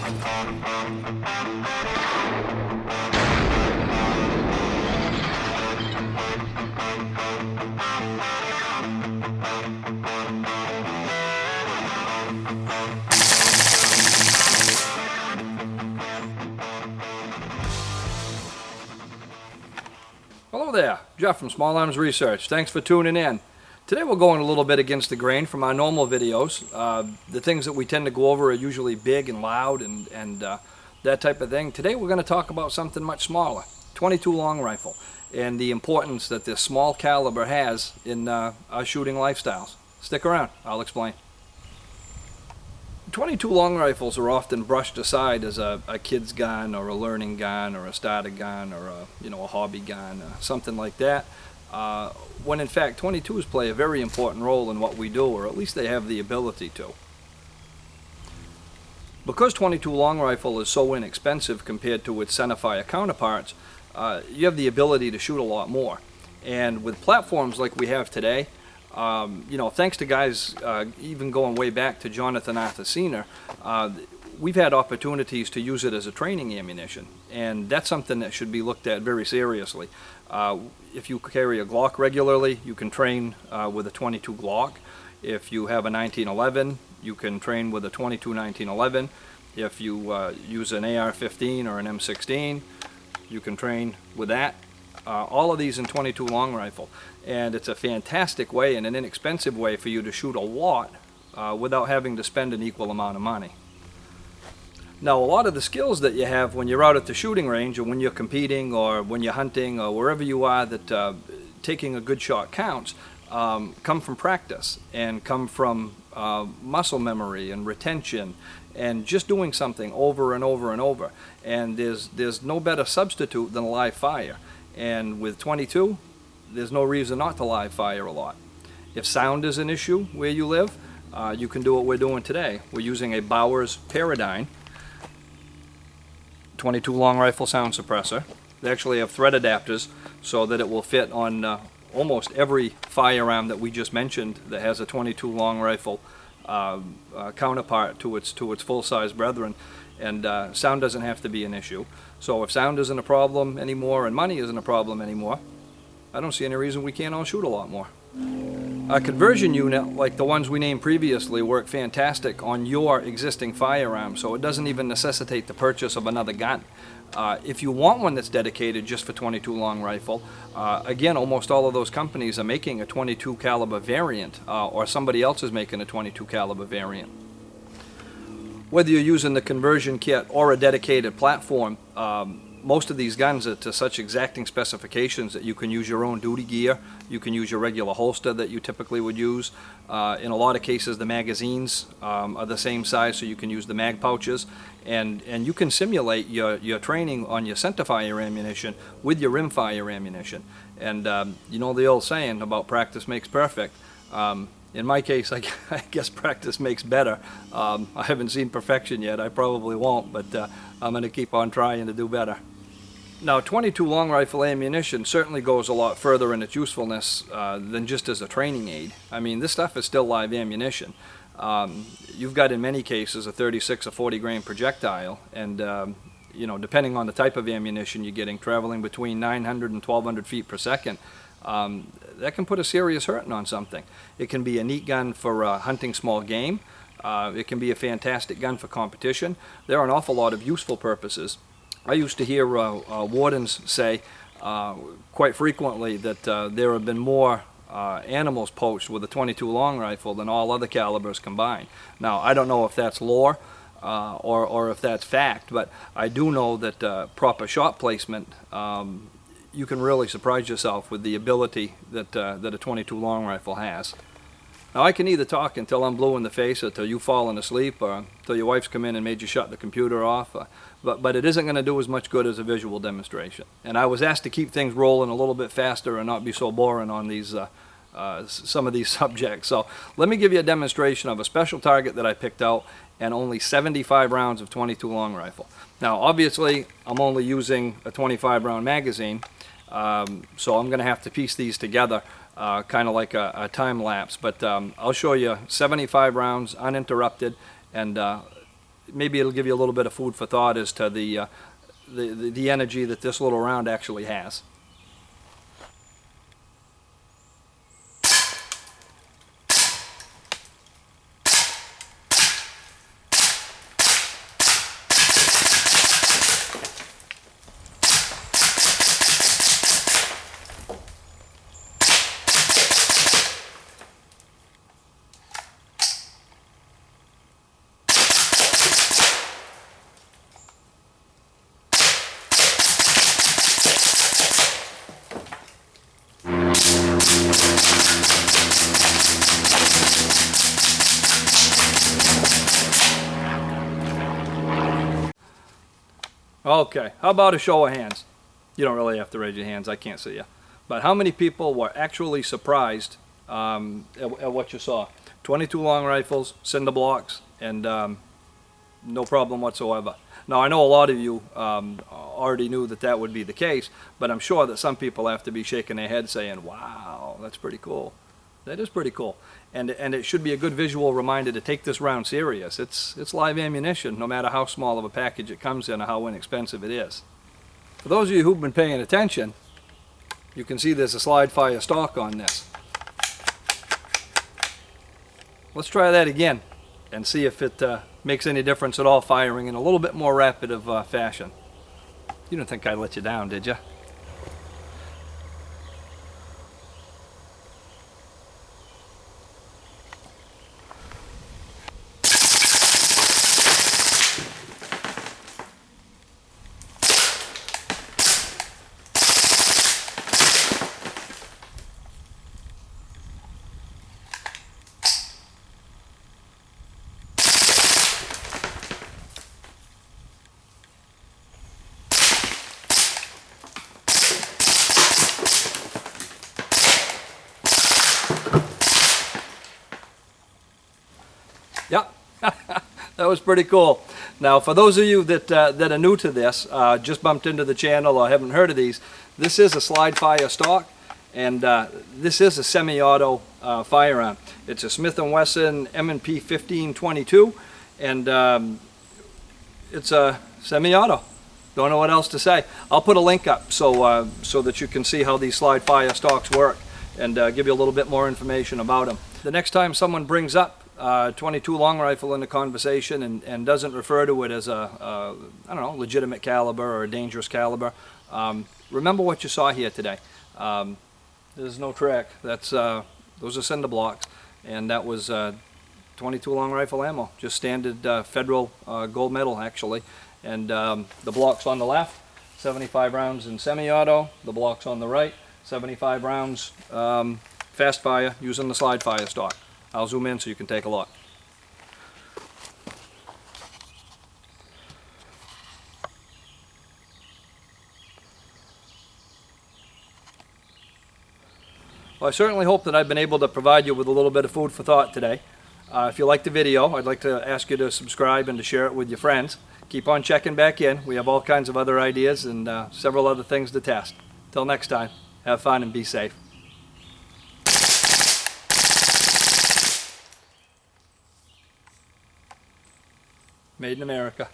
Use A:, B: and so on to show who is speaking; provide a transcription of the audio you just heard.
A: Hello there, Jeff from Small Arms Research. Thanks for tuning in. Today we're going a little bit against the grain from our normal videos. The things that we tend to go over are usually big and loud and that type of thing. Today we're going to talk about something much smaller, 22 long rifle, and the importance that this small caliber has in our shooting lifestyles. Stick around, I'll explain. 22 long rifles are often brushed aside as a kid's gun or a learning gun or a starter gun or a hobby gun, something like that. When in fact 22s play a very important role in what we do, or at least they have the ability to. Because 22 long rifle is so inexpensive compared to its centerfire counterparts, you have the ability to shoot a lot more. And with platforms like we have today, thanks to guys even going way back to Jonathan Arthur Senior, we've had opportunities to use it as a training ammunition, and that's something that should be looked at very seriously. If you carry a Glock regularly, you can train with a 22 Glock. If you have a 1911, you can train with a 22 1911. If you use an AR-15 or an M16, you can train with that. All of these in 22 long rifle, and it's a fantastic way and an inexpensive way for you to shoot a lot without having to spend an equal amount of money. Now, a lot of the skills that you have when you're out at the shooting range, or when you're competing, or when you're hunting, or wherever you are that taking a good shot counts, come from practice and come from muscle memory and retention and just doing something over and over and over. And there's no better substitute than live fire. And with 22, there's no reason not to live fire a lot. If sound is an issue where you live, you can do what we're doing today. We're using a Bowers Paradigm 22 long rifle sound suppressor. They actually have thread adapters so that it will fit on almost every firearm that we just mentioned that has a 22 long rifle counterpart to its full-size brethren. And sound doesn't have to be an issue. So if sound isn't a problem anymore and money isn't a problem anymore, I don't see any reason we can't all shoot a lot more. A conversion unit like the ones we named previously work fantastic on your existing firearm, so it doesn't even necessitate the purchase of another gun. If you want one that's dedicated just for 22 long rifle, again, almost all of those companies are making a 22 caliber variant, or somebody else is making a 22 caliber variant. Whether you're using the conversion kit or a dedicated platform, most of these guns are to such exacting specifications that you can use your own duty gear, you can use your regular holster that you typically would use. In a lot of cases the magazines are the same size, so you can use the mag pouches, and you can simulate your training on your centerfire ammunition with your rimfire ammunition. And you know the old saying about practice makes perfect. In my case, I guess practice makes better. I haven't seen perfection yet. I probably won't, but I'm going to keep on trying to do better. Now, 22 long rifle ammunition certainly goes a lot further in its usefulness than just as a training aid. I mean, this stuff is still live ammunition. You've got, in many cases, a 36 or 40 grain projectile, and depending on the type of ammunition you're getting, traveling between 900 and 1200 feet per second, that can put a serious hurting on something. It can be a neat gun for hunting small game. It can be a fantastic gun for competition. There are an awful lot of useful purposes. I used to hear wardens say quite frequently that there have been more animals poached with a 22 long rifle than all other calibers combined. Now, I don't know if that's lore or if that's fact, but I do know that proper shot placement, you can really surprise yourself with the ability that a 22 long rifle has. Now, I can either talk until I'm blue in the face, or till you've fallen asleep, or till your wife's come in and made you shut the computer off, but it isn't going to do as much good as a visual demonstration. And I was asked to keep things rolling a little bit faster and not be so boring on these some of these subjects. So let me give you a demonstration of a special target that I picked out, and only 75 rounds of 22 long rifle. Now, obviously, I'm only using a 25 round magazine, so I'm going to have to piece these together kind of like a time lapse, but I'll show you 75 rounds uninterrupted, and maybe it'll give you a little bit of food for thought as to the energy that this little round actually has. Okay, how about a show of hands? You don't really have to raise your hands, I can't see you. But how many people were actually surprised at what you saw? 22 long rifles, cinder blocks, and no problem whatsoever. Now, I know a lot of you already knew that that would be the case, but I'm sure that some people have to be shaking their head saying, wow, that's pretty cool. That is pretty cool. And it should be a good visual reminder to take this round serious. It's live ammunition, no matter how small of a package it comes in or how inexpensive it is. For those of you who've been paying attention, you can see there's a slide fire stock on this. Let's try that again and see if it makes any difference at all firing in a little bit more rapid of fashion. You didn't think I'd let you down, did you? Yeah, that was pretty cool. Now, for those of you that are new to this, just bumped into the channel or haven't heard of these, this is a slide fire stock, and this is a semi-auto firearm. It's a Smith & Wesson M&P 1522, and it's a semi-auto. Don't know what else to say. I'll put a link up so that you can see how these slide fire stocks work and give you a little bit more information about them. The next time someone brings up 22 long rifle in the conversation and doesn't refer to it as I don't know, legitimate caliber or a dangerous caliber, remember what you saw here today. There's no trick. That's those are cinder blocks, and that was 22 long rifle ammo, just standard federal gold medal actually. And the blocks on the left, 75 rounds in semi-auto. The blocks on the right, 75 rounds fast fire using the slide fire stock. I'll zoom in so you can take a look. Well, I certainly hope that I've been able to provide you with a little bit of food for thought today. If you liked the video, I'd like to ask you to subscribe and to share it with your friends. Keep on checking back in. We have all kinds of other ideas and several other things to test. Till next time, have fun and be safe. Made in America.